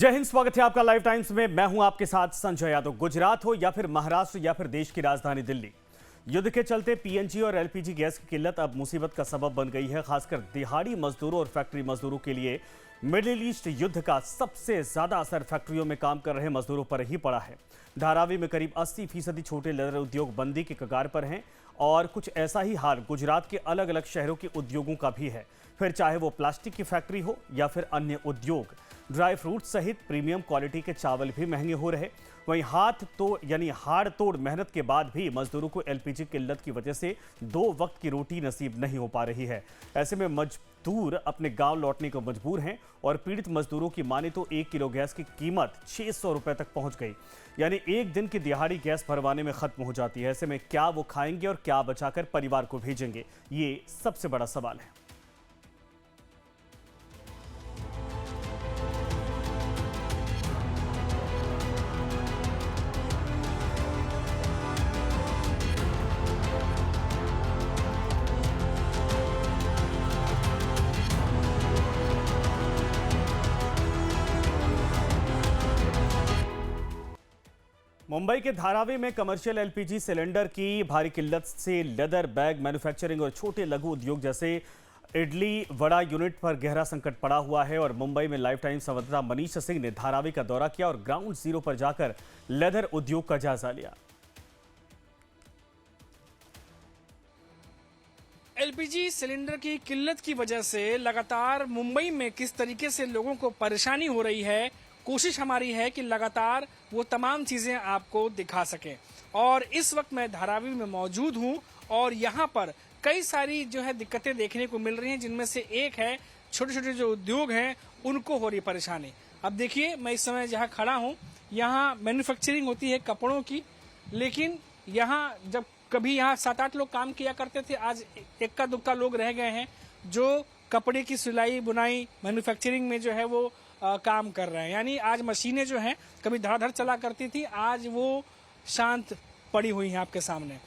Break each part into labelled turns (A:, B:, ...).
A: जय हिंद, स्वागत है आपका लाइव टाइम्स में। मैं हूं आपके साथ संजय यादव। गुजरात हो या फिर महाराष्ट्र या फिर देश की राजधानी दिल्ली, युद्ध के चलते पीएनजी और एलपीजी गैस की किल्लत अब मुसीबत का सबब बन गई है। खासकर दिहाड़ी मजदूरों और फैक्ट्री मजदूरों के लिए मिडिल ईस्ट युद्ध का सबसे ज्यादा असर फैक्ट्रियों में काम कर रहे मजदूरों पर ही पड़ा है। धारावी में करीब 80% छोटे लेदर उद्योग बंदी के कगार पर हैं और कुछ ऐसा ही हाल गुजरात के अलग अलग शहरों के उद्योगों का भी है। फिर चाहे वो प्लास्टिक की फैक्ट्री हो या फिर अन्य उद्योग, ड्राई फ्रूट सहित प्रीमियम क्वालिटी के चावल भी महंगे हो रहे। वहीं हाड़ तोड़ मेहनत के बाद भी मजदूरों को एलपीजी किल्लत की वजह से 2 वक्त की रोटी नसीब नहीं हो पा रही है। ऐसे में मजदूर अपने गांव लौटने को मजबूर हैं और पीड़ित मजदूरों की माने तो 1 किलो गैस की कीमत 600 रुपए तक पहुंच गई, यानी एक दिन की दिहाड़ी गैस भरवाने में खत्म हो जाती है। ऐसे में क्या वो खाएंगे और क्या बचाकर परिवार को भेजेंगे, ये सबसे बड़ा सवाल है। मुंबई के धारावी में कमर्शियल एलपीजी सिलेंडर की भारी किल्लत से लेदर बैग मैन्युफैक्चरिंग और छोटे लघु उद्योग जैसे इडली वड़ा यूनिट पर गहरा संकट पड़ा हुआ है। और मुंबई में लाइव टाइम संवाददाता मनीष सिंह ने धारावी का दौरा किया और ग्राउंड जीरो पर जाकर लेदर उद्योग का जायजा लिया।
B: एलपीजी सिलेंडर की किल्लत की वजह से लगातार मुंबई में किस तरीके से लोगों को परेशानी हो रही है, कोशिश हमारी है कि लगातार वो तमाम चीजें आपको दिखा सकें। और इस वक्त मैं धारावी में मौजूद हूं और यहाँ पर कई सारी जो है दिक्कतें देखने को मिल रही हैं, जिनमें से एक है छोटे छोटे जो उद्योग हैं उनको हो रही परेशानी। अब देखिए, मैं इस समय जहाँ खड़ा हूँ यहाँ मैन्युफैक्चरिंग होती है कपड़ों की, लेकिन यहाँ जब कभी यहाँ 7-8 लोग काम किया करते थे, आज इक्का दुक्का लोग रह गए हैं जो कपड़े की सिलाई बुनाई मैन्युफैक्चरिंग में जो है वो काम कर रहे हैं। यानी आज मशीनें जो हैं कभी धड़ाधड़ चला करती थी, आज वो शांत पड़ी हुई हैं आपके सामने।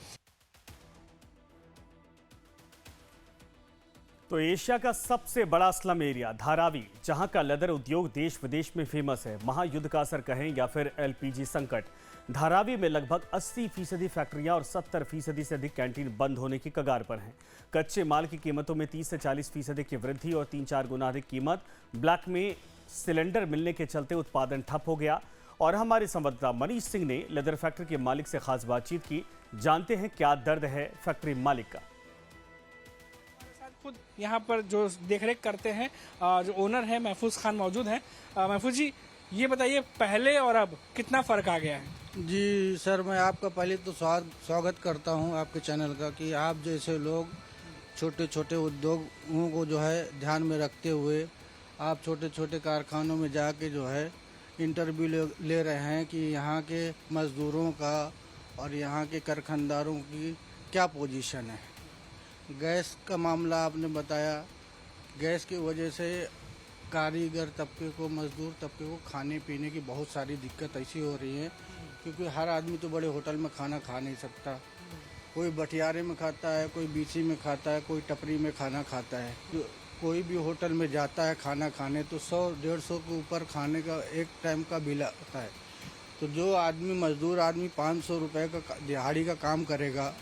A: तो एशिया का सबसे बड़ा स्लम एरिया धारावी, जहां का लेदर उद्योग देश विदेश में फेमस है, महायुद्ध का असर कहें या फिर एलपीजी संकट, धारावी में लगभग 80% फैक्ट्रियां और 70% से अधिक कैंटीन बंद होने की कगार पर हैं। कच्चे माल की कीमतों में 30 से 40% की वृद्धि और 3-4 गुना अधिक कीमत। ब्लैक में सिलेंडर मिलने के चलते उत्पादन ठप हो गया। और हमारे संवाददाता मनीष सिंह ने लेदर फैक्ट्री के मालिक से खास बातचीत की। जानते हैं क्या दर्द है फैक्ट्री मालिक का।
B: खुद यहाँ पर जो देखरेख करते हैं जो ओनर है महफूज खान मौजूद हैं। महफूज जी, ये बताइए पहले और अब कितना फर्क आ गया है?
C: जी सर, मैं आपका पहले तो स्वागत करता हूं आपके चैनल का कि आप जैसे लोग छोटे छोटे उद्योगों को जो है ध्यान में रखते हुए आप छोटे छोटे कारखानों में जाके जो है इंटरव्यू ले रहे हैं कि यहाँ के मजदूरों का और यहाँ के कारखानदारों की क्या पोजीशन है। गैस का मामला आपने बताया, गैस की वजह से कारीगर तबके को, मजदूर तबके को खाने पीने की बहुत सारी दिक्कत ऐसी हो रही है, क्योंकि हर आदमी तो बड़े होटल में खाना खा नहीं सकता। कोई बटियारे में खाता है, कोई बीसी में खाता है, कोई टपरी में खाना खाता है। तो कोई भी होटल में जाता है खाना खाने तो 100-150 के ऊपर खाने का एक टाइम का बिल आता है। तो जो आदमी मजदूर आदमी 500 रुपये का दिहाड़ी का काम करेगा,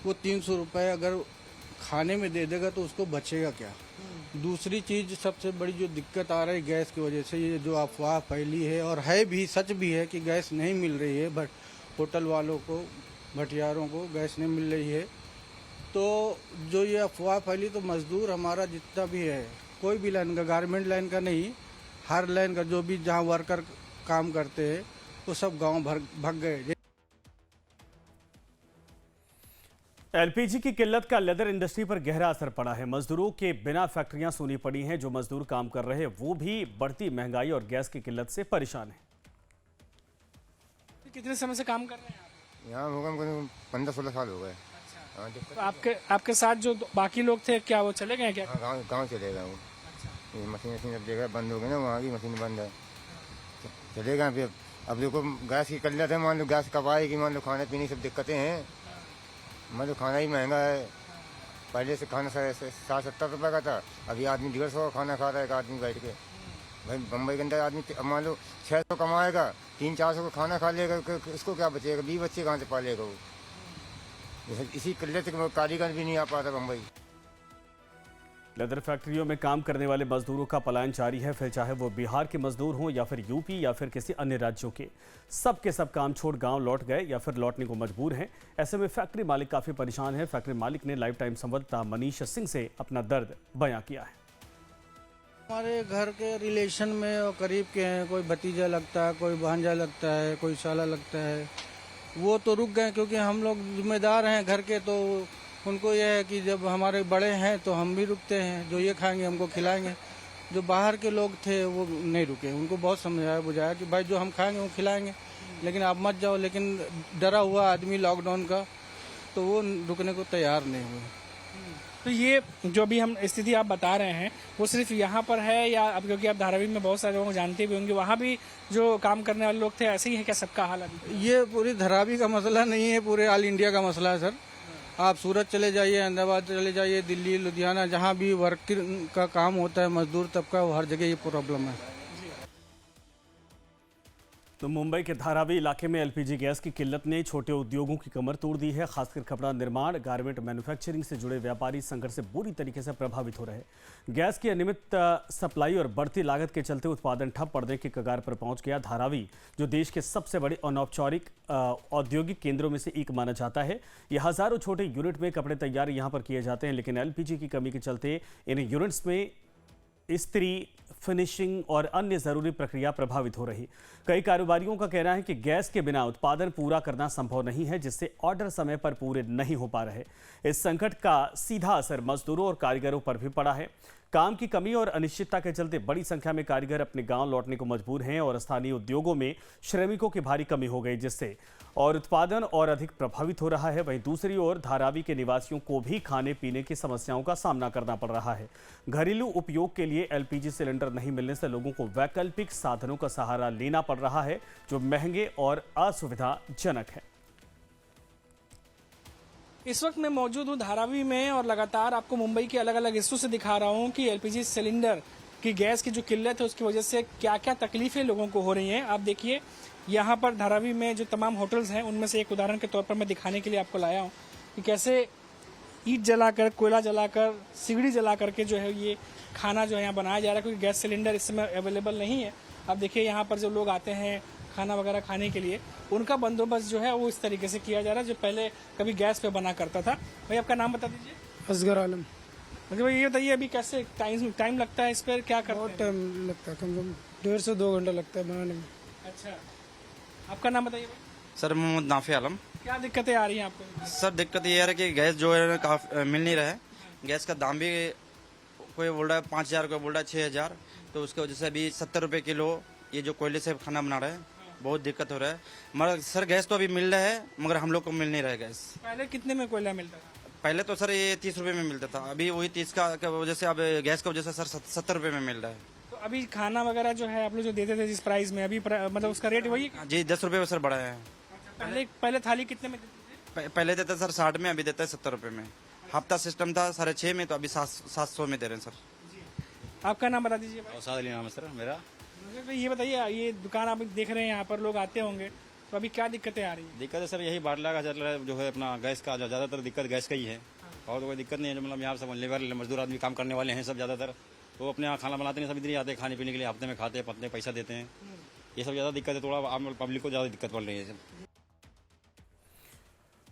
C: वो 300 रुपये अगर खाने में दे देगा तो उसको बचेगा क्या। दूसरी चीज सबसे बड़ी जो दिक्कत आ रही है गैस की वजह से, ये जो अफवाह फैली है और है भी, सच भी है कि गैस नहीं मिल रही है, बट होटल वालों को, भटियारों को गैस नहीं मिल रही है। तो जो ये अफवाह फैली, तो मजदूर हमारा जितना भी है, कोई भी लाइन का, गारमेंट लाइन का नहीं, हर लाइन का जो भी जहाँ वर्कर काम करते हैं वो सब गाँव भाग गए।
A: एलपीजी की किल्लत का लेदर इंडस्ट्री पर गहरा असर पड़ा है। मजदूरों के बिना फैक्ट्रियां सूनी पड़ी हैं। जो मजदूर काम कर रहे हैं वो भी बढ़ती महंगाई और गैस की किल्लत से परेशान हैं।
B: कितने समय से काम कर रहे हैं आप?
D: यहाँ होगा 15-16 साल हो गए।
B: तो आपके साथ जो बाकी लोग थे, क्या वो चले गए क्या?
D: गाँव चले गए। ये मशीन अब देखा बंद हो गई ना, वहाँ की मशीन बंद है, चले गए। फिर अब देखो गैस की किल्लत है, मान लो गैस कब आएगी, मान लो खाने पीने सब दिक्कतें हैं, मान लो खाना ही महंगा है। पहले से खाना 60-70 रुपये का था, अभी आदमी 150 का खाना खा रहा है एक आदमी बैठ के। भाई बम्बई के अंदर आदमी अब मान लो 600 कमाएगा, 300-400 का खाना खा लेगा, इसको क्या बचेगा? 20 बच्चे कहाँ से पालेगा वो? इसी किल्लत के कारीगर भी नहीं आ पाता बम्बई।
A: लेदर फैक्ट्रियों में काम करने वाले मजदूरों का पलायन जारी है, फिर चाहे वो बिहार के मजदूर हों या फिर यूपी या फिर किसी अन्य राज्यों के सब काम छोड़ गांव लौट गए या फिर लौटने को मजबूर हैं। ऐसे में फैक्ट्री मालिक काफी परेशान है। फैक्ट्री मालिक ने लाइफ टाइम संवाददाता मनीष सिंह से अपना दर्द बयां किया है।
C: हमारे घर के रिलेशन में और करीब के हैं, कोई भतीजा लगता है, कोई भांजा लगता है, कोई साला लगता है, वो तो रुक गए क्योंकि हम लोग जिम्मेदार हैं घर के। तो उनको यह है कि जब हमारे बड़े हैं तो हम भी रुकते हैं, जो ये खाएंगे हमको खिलाएंगे। जो बाहर के लोग थे वो नहीं रुके, उनको बहुत समझाया बुझाया कि भाई जो हम खाएंगे वो खिलाएंगे, लेकिन आप मत जाओ। लेकिन डरा हुआ आदमी लॉकडाउन का, तो वो रुकने को तैयार नहीं हुए।
B: तो ये जो भी हम स्थिति आप बता रहे हैं वो सिर्फ यहाँ पर है या अब, क्योंकि आप धारावी में बहुत सारे लोगों को जानते भी होंगे, वहाँ भी जो काम करने वाले लोग थे ऐसे ही है क्या? सबका हाल अभी
C: ये पूरी धारावी का मसला नहीं है, पूरे ऑल इंडिया का मसला है सर। आप सूरत चले जाइए, अहमदाबाद चले जाइए, दिल्ली, लुधियाना, जहाँ भी वर्कर का काम होता है, मजदूर तबका, वो हर जगह ये प्रॉब्लम है।
A: तो मुंबई के धारावी इलाके में एलपीजी गैस की किल्लत ने छोटे उद्योगों की कमर तोड़ दी है। खासकर कपड़ा निर्माण, गारमेंट मैन्युफैक्चरिंग से जुड़े व्यापारी संकट से बुरी तरीके से प्रभावित हो रहे हैं। गैस की अनियमित सप्लाई और बढ़ती लागत के चलते उत्पादन ठप पड़ने की कगार पर पहुंच गया। धारावी, जो देश के सबसे बड़े अनौपचारिक औद्योगिक केंद्रों में से एक माना जाता है, ये हजारों छोटे यूनिट में कपड़े तैयार यहाँ पर किए जाते हैं, लेकिन एलपीजी की कमी के चलते इन यूनिट्स में इस्त्री, फिनिशिंग और अन्य जरूरी प्रक्रिया प्रभावित हो रही। कई कारोबारियों का कहना है कि गैस के बिना उत्पादन पूरा करना संभव नहीं है, जिससे ऑर्डर समय पर पूरे नहीं हो पा रहे। इस संकट का सीधा असर मजदूरों और कारीगरों पर भी पड़ा है। काम की कमी और अनिश्चितता के चलते बड़ी संख्या में कारीगर अपने गांव लौटने को मजबूर हैं और स्थानीय उद्योगों में श्रमिकों की भारी कमी हो गई, जिससे और उत्पादन और अधिक प्रभावित हो रहा है। वहीं दूसरी ओर धारावी के निवासियों को भी खाने पीने की समस्याओं का सामना करना पड़ रहा है। घरेलू उपयोग के लिए एलपीजी सिलेंडर नहीं मिलने से लोगों को वैकल्पिक साधनों का सहारा लेना पड़ रहा है, जो महंगे और असुविधाजनक है।
B: इस वक्त मैं मौजूद हूँ धारावी में और लगातार आपको मुंबई के अलग अलग हिस्सों से दिखा रहा हूँ कि एलपीजी सिलेंडर की गैस की जो किल्लत है उसकी वजह से क्या क्या तकलीफें लोगों को हो रही हैं। आप देखिए यहाँ पर धारावी में जो तमाम होटल्स हैं उनमें से एक उदाहरण के तौर पर मैं दिखाने के लिए आपको लाया हूँ कि कैसे ईंट जलाकर, कोयला जलाकर, सिगड़ी जला करके जो है ये खाना जो है यहाँ बनाया जा रहा है, क्योंकि गैस सिलेंडर इस समय अवेलेबल नहीं है। आप देखिए यहाँ पर जो लोग आते हैं खाना वगैरह खाने के लिए, उनका बंदोबस्त जो है वो इस तरीके से किया जा रहा है जो पहले कभी गैस पे बना करता था। भाई आपका नाम बता दीजिए।
E: असगर आलम।
B: मतलब भाई ये बताइए अभी कैसे टाइम लगता है इस पर, क्या करते
E: बहुत
B: हैं?
E: टाइम लगता है, कम से कम 1.5 से 2 घंटा लगता है बनाने में।
B: अच्छा, आपका नाम बताइए भाई।
F: सर मोहम्मद नाफे आलम।
B: क्या दिक्कतें आ रही हैं आपको?
F: सर दिक्कत ये है कि गैस जो है काफी मिल नहीं रहा है। गैस का दाम भी कोई बोल रहा है 5,000, कोई बोल रहा है 6,000, तो उसकी वजह से अभी 70 रुपये किलो ये जो कोयले से खाना बना रहे हैं, बहुत दिक्कत हो रहा है। मगर सर गैस तो अभी मिल रहा है, मगर हम लोग को मिल नहीं रहा है गैस।
B: पहले कितने में कोयला मिलता था?
F: पहले तो सर ये 30 रुपये में मिलता था, अभी वही 30 का वजह से अब गैस की वजह से सर 70 रुपये में मिल रहा है।
B: तो अभी खाना वगैरह जो है आप लोग जो देते थे जिस प्राइस में, अभी मतलब उसका रेट वही है?
F: जी 10 रुपये सर बढ़ा है।
B: पहले थाली कितने में देते थे?
F: पहले देता सर 60 में, अभी देता है 70 रुपये में। हफ्ता सिस्टम था 6.5 में, तो अभी 700 में दे रहे हैं सर।
B: आपका नाम बता दीजिए भाई।
G: औसाद अली नाम है सर मेरा।
B: तो ये बताइए, ये दुकान आप देख रहे हैं, यहाँ पर लोग आते होंगे, तो अभी क्या दिक्कतें आ रही हैं?
G: दिक्कत है सर यही बाटला का चल रहा है, जो है अपना गैस का, ज़्यादातर दिक्कत गैस का ही है। और तो कोई दिक्कत नहीं है, मतलब यहाँ सब लेबर मजदूर आदमी काम करने वाले हैं सब ज़्यादातर, तो अपने यहाँ खाना बनाते नहीं, सब इधर ही आते हैं खाने पीने के लिए, हफ्ते में खाते हैं, पत्ते पैसा देते हैं। ये सब ज़्यादा दिक्कत है, थोड़ा आम पब्लिक को ज़्यादा दिक्कत पड़ रही है सब।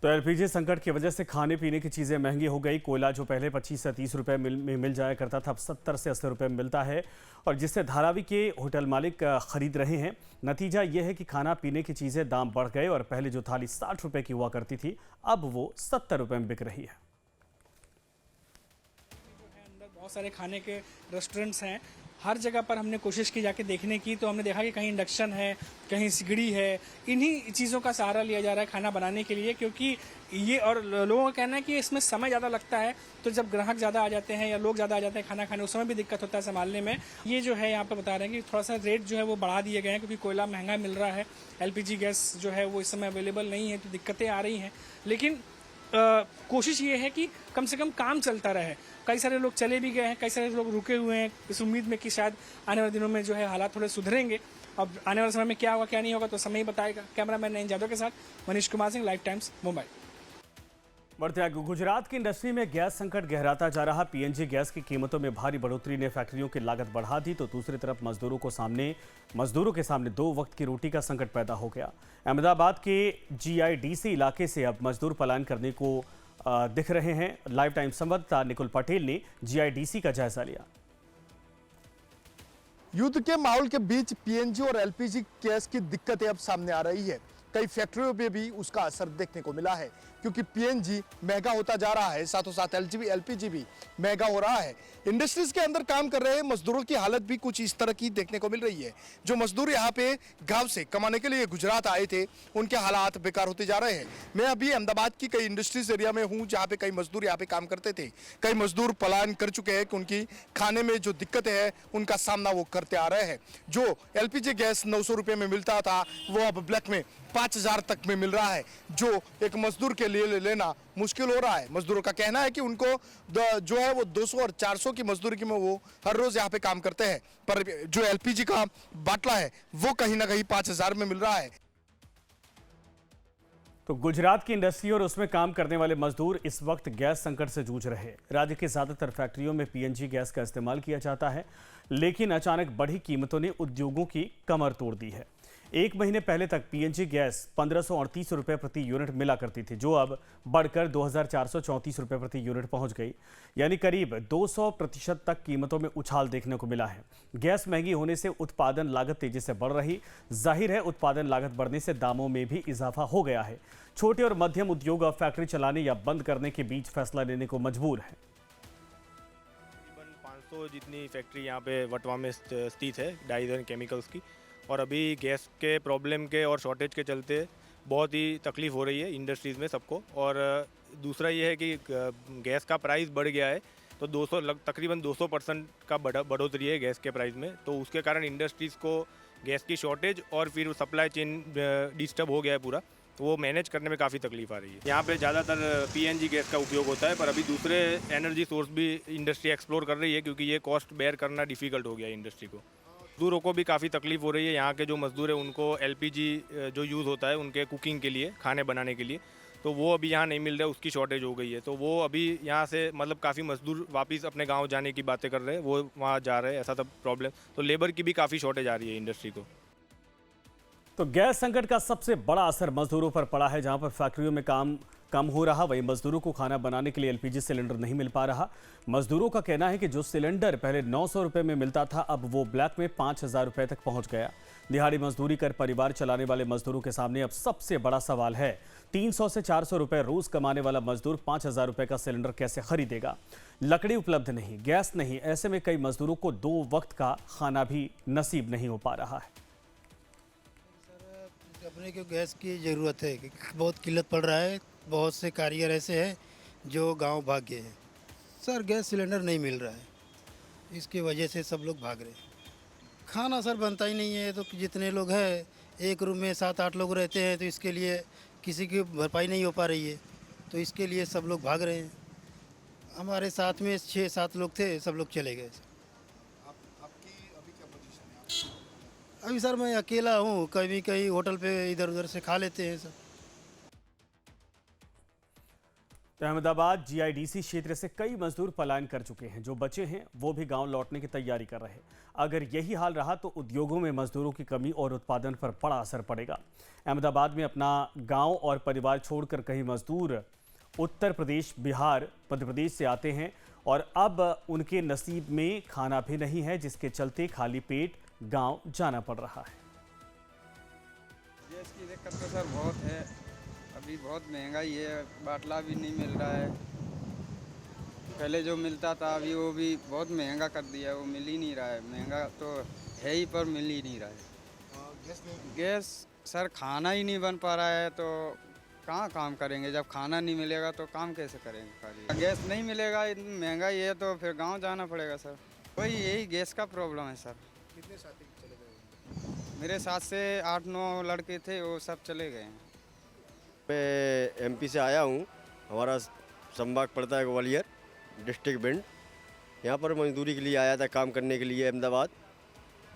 A: तो एलपीजी संकट की वजह से खाने पीने की चीज़ें महंगी हो गई। कोयला जो पहले 25 से 30 रुपये में मिल जाया करता था, अब 70 से 80 रुपये में मिलता है, और जिससे धारावी के होटल मालिक खरीद रहे हैं। नतीजा ये है कि खाना पीने की चीज़ें दाम बढ़ गए और पहले जो थाली 60 रुपये की हुआ करती थी, अब वो 70 रुपये में बिक रही है।
B: अंदर बहुत सारे खाने के रेस्टोरेंट्स हैं, हर जगह पर हमने कोशिश की जाके देखने की, तो हमने देखा कि कहीं इंडक्शन है, कहीं सिगड़ी है, इन्हीं चीज़ों का सहारा लिया जा रहा है खाना बनाने के लिए, क्योंकि ये और लोगों का कहना है कि इसमें समय ज़्यादा लगता है, तो जब ग्राहक ज़्यादा आ जाते हैं या लोग ज़्यादा आ जाते हैं खाना खाने, उस समय भी दिक्कत होता है संभालने में। ये जो है यहाँ पर बता रहे हैं कि थोड़ा सा रेट जो है वो बढ़ा दिए गए हैं, क्योंकि कोयला महंगा मिल रहा है, एलपीजी गैस जो है वो इस समय अवेलेबल नहीं है, तो दिक्कतें आ रही हैं। लेकिन कोशिश ये है कि कम से कम काम चलता रहे। कई सारे लोग चले भी गए हैं, कई सारे लोग रुके हुए हैं इस उम्मीद में कि शायद आने वाले दिनों में जो है हालात थोड़े सुधरेंगे। अब आने वाले समय में क्या होगा क्या नहीं होगा तो समय ही बताएगा। कैमरामैन नयन जादव के साथ मनीष कुमार सिंह, लाइव टाइम्स, मुंबई।
A: बढ़ते आगे, गुजरात की इंडस्ट्री में गैस संकट गहराता जा रहा। पीएनजी गैस की कीमतों में भारी बढ़ोतरी ने फैक्ट्रियों की लागत बढ़ा दी, तो दूसरी तरफ मजदूरों के सामने 2 वक्त की रोटी का संकट पैदा हो गया। अहमदाबाद के जीआईडीसी इलाके से अब मजदूर पलायन करने को दिख रहे हैं। लाइव टाइम संवाददाता निकुल पटेल ने जीआईडीसी का जायजा लिया।
H: युद्ध के माहौल के बीच पीएनजी और एलपीजी गैस की दिक्कतें अब सामने आ रही है। कई फैक्ट्रियों पे भी उसका असर देखने को मिला है, क्योंकि पीएनजी महंगा होता जा रहा है, साथों साथ एलपीजी भी महंगा हो रहा है। इंडस्ट्रीज के अंदर काम कर रहे मजदूरों की हालत भी कुछ इस तरह की देखने को मिल रही है। जो मजदूर यहाँ पे गांव से कमाने के लिए गुजरात आए थे, उनके हालात बेकार होते जा रहे हैं। मैं अभी अहमदाबाद की कई इंडस्ट्रीज एरिया में हूँ, जहाँ पे कई मजदूर यहाँ पे काम करते थे। कई मजदूर पलायन कर चुके हैं कि उनकी खाने में जो दिक्कतें हैं उनका सामना वो करते आ रहे हैं। जो एलपीजी गैस 900 रुपये में मिलता था, वो अब ब्लैक में 5000 तक में मिल रहा है, जो एक मजदूर के लिए लेना मुश्किल हो रहा है। मजदूरों का कहना है कि उनको जो है वो 200 और 400 की मजदूरी में वो हर रोज यहाँ पे काम करते हैं, पर जो एलपीजी का बाटला है वो कहीं ना कहीं 5000 में मिल रहा है।
A: तो गुजरात की इंडस्ट्री और उसमें काम करने वाले मजदूर इस वक्त गैस संकट से जूझ रहे हैं। राज्य के ज्यादातर फैक्ट्रियों में पीएनजी गैस का इस्तेमाल किया जाता है, लेकिन अचानक बढ़ी कीमतों ने उद्योगों की कमर तोड़ दी है। 1 महीने पहले तक पीएनजी गैस 1538 रुपये प्रति यूनिट मिला करती थी, जो अब बढ़कर 2434 रुपये प्रति यूनिट पहुंच गई, यानी करीब 200% तक कीमतों में उछाल देखने को मिला है। गैस महंगी होने से उत्पादन लागत तेजी से बढ़ रही। जाहिर है, उत्पादन लागत बढ़ने से दामों में भी इजाफा हो गया है। छोटे और मध्यम उद्योग अब फैक्ट्री चलाने या बंद करने के बीच फैसला लेने को मजबूर है।
I: 500 जितनी फैक्ट्री यहाँ पे वटवा में स्थित है, डाइज एंड केमिकल्स की, और अभी गैस के प्रॉब्लम के और शॉर्टेज के चलते बहुत ही तकलीफ हो रही है इंडस्ट्रीज़ में सबको। और दूसरा ये है कि गैस का प्राइस बढ़ गया है, तो तकरीबन 200% का बढ़ोतरी है गैस के प्राइस में। तो उसके कारण इंडस्ट्रीज़ को गैस की शॉर्टेज और फिर सप्लाई चेन डिस्टर्ब हो गया है पूरा, तो वो मैनेज करने में काफ़ी तकलीफ आ रही है। यहाँ पे ज़्यादातर पीएनजी गैस का उपयोग होता है, पर अभी दूसरे एनर्जी सोर्स भी इंडस्ट्री एक्सप्लोर कर रही है, क्योंकि ये कॉस्ट बेयर करना डिफ़िकल्ट हो गया है इंडस्ट्री को। मजदूरों को भी काफ़ी तकलीफ हो रही है। यहाँ के जो मजदूर है उनको एलपीजी जो यूज़ होता है उनके कुकिंग के लिए, खाने बनाने के लिए, तो वो अभी यहाँ नहीं मिल रहा है, उसकी शॉर्टेज हो गई है। तो वो अभी यहाँ से मतलब काफ़ी मजदूर वापस अपने गाँव जाने की बातें कर रहे हैं, वो वहाँ जा रहे हैं, ऐसा सब प्रॉब्लम। तो लेबर की भी काफ़ी शॉर्टेज आ रही है इंडस्ट्री को।
A: तो गैस संकट का सबसे बड़ा असर मजदूरों पर पड़ा है। जहां पर फैक्ट्रियों में काम कम हो रहा, वहीं मजदूरों को खाना बनाने के लिए एलपीजी सिलेंडर नहीं मिल पा रहा। मजदूरों का कहना है कि जो सिलेंडर पहले 900 रुपये में मिलता था, अब वो ब्लैक में 5000 रुपये तक पहुंच गया। दिहाड़ी मजदूरी कर परिवार चलाने वाले मजदूरों के सामने अब सबसे बड़ा सवाल है, 300 से 400 रुपये रोज कमाने वाला मजदूर 5000 रुपये का सिलेंडर कैसे खरीदेगा। लकड़ी उपलब्ध नहीं, गैस नहीं, ऐसे में कई मजदूरों को 2 वक्त का खाना भी नसीब नहीं हो पा रहा है।
J: अपने को गैस की ज़रूरत है, बहुत किल्लत पड़ रहा है। बहुत से कारीगर ऐसे हैं जो गांव भाग गए हैं। सर गैस सिलेंडर नहीं मिल रहा है, इसकी वजह से सब लोग भाग रहे हैं। खाना सर बनता ही नहीं है, तो जितने लोग हैं, एक रूम में 7-8 लोग रहते हैं, तो इसके लिए किसी की भरपाई नहीं हो पा रही है, तो इसके लिए सब लोग भाग रहे हैं। हमारे साथ में 6-7 लोग थे, सब लोग चले गए। अभी सर मैं अकेला हूँ, कभी कहीं होटल पे इधर उधर से खा लेते हैं सर।
A: अहमदाबाद जीआईडीसी क्षेत्र से कई मजदूर पलायन कर चुके हैं। जो बचे हैं वो भी गांव लौटने की तैयारी कर रहे हैं। अगर यही हाल रहा तो उद्योगों में मजदूरों की कमी और उत्पादन पर बड़ा असर पड़ेगा। अहमदाबाद में अपना गांव और परिवार छोड़कर कई मजदूर उत्तर प्रदेश, बिहार, मध्य प्रदेश से आते हैं और अब उनके नसीब में खाना भी नहीं है, जिसके चलते खाली पेट गांव जाना पड़ रहा है।
K: गैस की दिक्कत तो सर बहुत है, अभी बहुत महंगाई है, बाटला भी नहीं मिल रहा है। पहले जो मिलता था अभी वो भी बहुत महंगा कर दिया है, वो मिल ही नहीं रहा है। महंगा तो है ही पर मिल ही नहीं रहा है। गैस सर खाना ही नहीं बन पा रहा है, तो कहाँ काम करेंगे। जब खाना नहीं मिलेगा तो काम कैसे करेंगे। गैस नहीं मिलेगा, इतनी महंगाई है, तो फिर गांव जाना पड़ेगा सर। वही यही गैस का प्रॉब्लम है सर।
J: कितने साथी चले गए?
K: मेरे साथ से 8-9 लड़के थे, वो सब चले गए हैं।
L: मैं एमपी से आया हूँ। हमारा संभाग पड़ता है ग्वालियर डिस्ट्रिक्ट भिंड। यहाँ पर मजदूरी के लिए आया था, काम करने के लिए अहमदाबाद।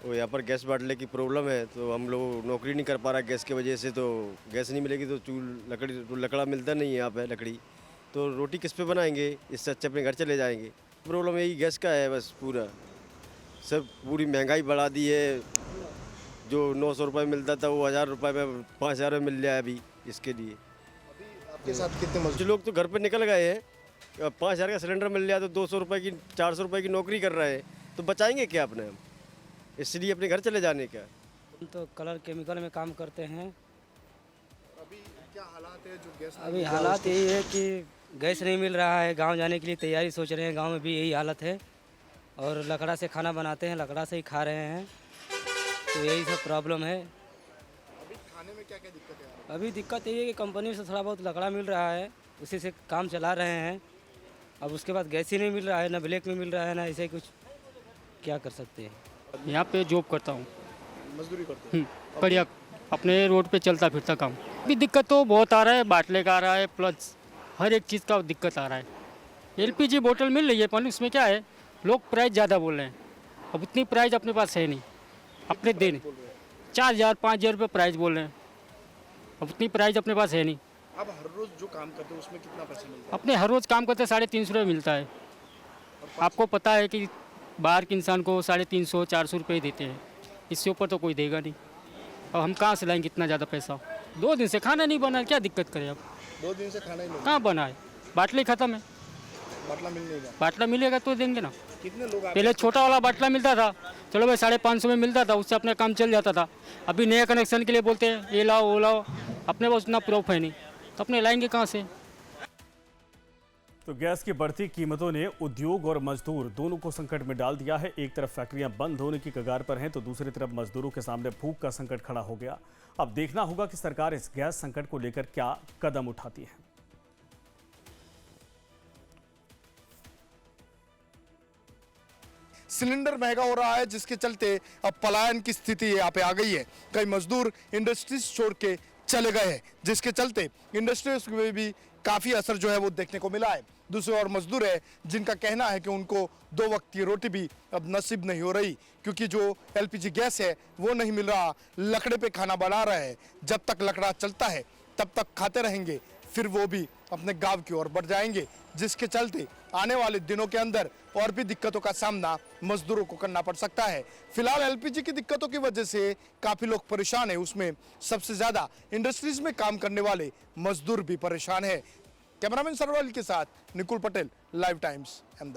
L: और यहाँ पर गैस बाटले की प्रॉब्लम है, तो हम लोग नौकरी नहीं कर पा रहा गैस की वजह से। तो गैस नहीं मिलेगी तो लकड़ा मिलता नहीं है यहाँ पे लकड़ी, तो रोटी किस पे बनाएंगे? इससे अच्छे अपने घर चले जाएंगे। प्रॉब्लम यही गैस का है बस। पूरी महंगाई बढ़ा दी है। जो 900 रुपये मिलता था वो 1000 रुपये में 5000 में मिल रहा है अभी। इसके लिए
H: आपके साथ कितने
L: कुछ लोग तो घर पे निकल गए हैं। 5000 का सिलेंडर मिल रहा है तो 200 रुपये की 400 रुपये की नौकरी कर रहे हैं, तो बचाएंगे क्या अपने हम? इसलिए अपने घर चले जाने का।
M: हम तो कलर केमिकल में काम करते हैं।
H: अभी क्या हालात है जो गैस?
M: अभी हालात यही है कि गैस नहीं मिल रहा है। गांव जाने के लिए तैयारी सोच रहे हैं, गांव में भी यही हालत है। और लकड़ा से खाना बनाते हैं, लकड़ा से ही खा रहे हैं, तो यही सब प्रॉब्लम है।
H: अभी खाने में क्या क्या दिक्कत है?
M: अभी दिक्कत यही है कि कंपनी से थोड़ा बहुत लकड़ा मिल रहा है, उसी से काम चला रहे हैं। अब उसके बाद गैस ही नहीं मिल रहा है, ना ब्लैक में मिल रहा है, ना ऐसे कुछ। क्या कर सकते हैं?
E: यहाँ पे जॉब करता हूँ,
H: मजदूरी करते हैं।
E: बढ़िया अपने रोड पे चलता फिरता काम। अभी दिक्कत तो बहुत आ रहा है, बाटले का आ रहा है, प्लस हर एक चीज़ का दिक्कत आ रहा है। LPG बोतल मिल रही है, पर उसमें क्या है, लोग प्राइस ज़्यादा बोल रहे हैं। अब उतनी प्राइस अपने पास है नहीं, अपने देने 4000 5000 रुपये प्राइस बोल रहे हैं। अब उतनी प्राइस अपने पास है नहीं।
H: अब हर रोज जो काम करते हैं उसमें कितना पैसा मिलता है?
E: अपने हर रोज़ काम करते 350 रुपये मिलता है। आपको पता है कि बाहर के इंसान को 350 400 रुपये ही देते हैं, इससे ऊपर तो कोई देगा नहीं। अब हम कहाँ से लाएंगे इतना ज़्यादा पैसा? 2 दिन से खाना नहीं बना, क्या दिक्कत करें अब?
H: 2 दिन से खाना ही नहीं,
E: कहाँ बना है? बाटले खत्म है।
H: बाटला मिल नहीं रहा।
E: बाटला मिलेगा तो देंगे ना।
H: कितने लोग
E: पहले छोटा वाला बाटला मिलता था, चलो भाई 550 में मिलता था, उससे अपना काम चल जाता था। अभी नया कनेक्शन के लिए बोलते हैं ये लाओ वो लाओ, अपने पास उतना प्रूफ है नहीं, तो अपने लाएंगे कहाँ से?
A: तो गैस की बढ़ती कीमतों ने उद्योग और मजदूर दोनों को संकट में डाल दिया है। एक तरफ फैक्ट्रियां बंद होने की कगार पर हैं, तो दूसरी तरफ मजदूरों के सामने भूख का संकट खड़ा हो गया। अब देखना होगा कि सरकार इस गैस संकट को लेकर क्या कदम उठाती है।
H: सिलेंडर महंगा हो रहा है, जिसके चलते अब पलायन की स्थिति यहाँ पे आ गई है। कई मजदूर इंडस्ट्रीज छोड़ के चले गए हैं, जिसके चलते इंडस्ट्रीज में भी काफी असर जो है वो देखने को मिला है। दूसरे और मजदूर है जिनका कहना है कि उनको 2 वक्त की रोटी भी अब नसीब नहीं हो रही, क्योंकि जो LPG गैस है वो नहीं मिल रहा। लकड़े पे खाना बना रहे हैं, जब तक लकड़ा चलता है तब तक खाते रहेंगे, फिर वो भी अपने गांव की ओर बढ़ जाएंगे, जिसके चलते आने वाले दिनों के अंदर और भी दिक्कतों का सामना मजदूरों को करना पड़ सकता है। फिलहाल LPG की दिक्कतों की वजह से काफी लोग परेशान है, उसमें सबसे ज्यादा इंडस्ट्रीज में काम करने वाले मजदूर भी परेशान है। कैमरामैन सरवाल के साथ निकुल पटेल, लाइव टाइम्स, अहमदाबाद।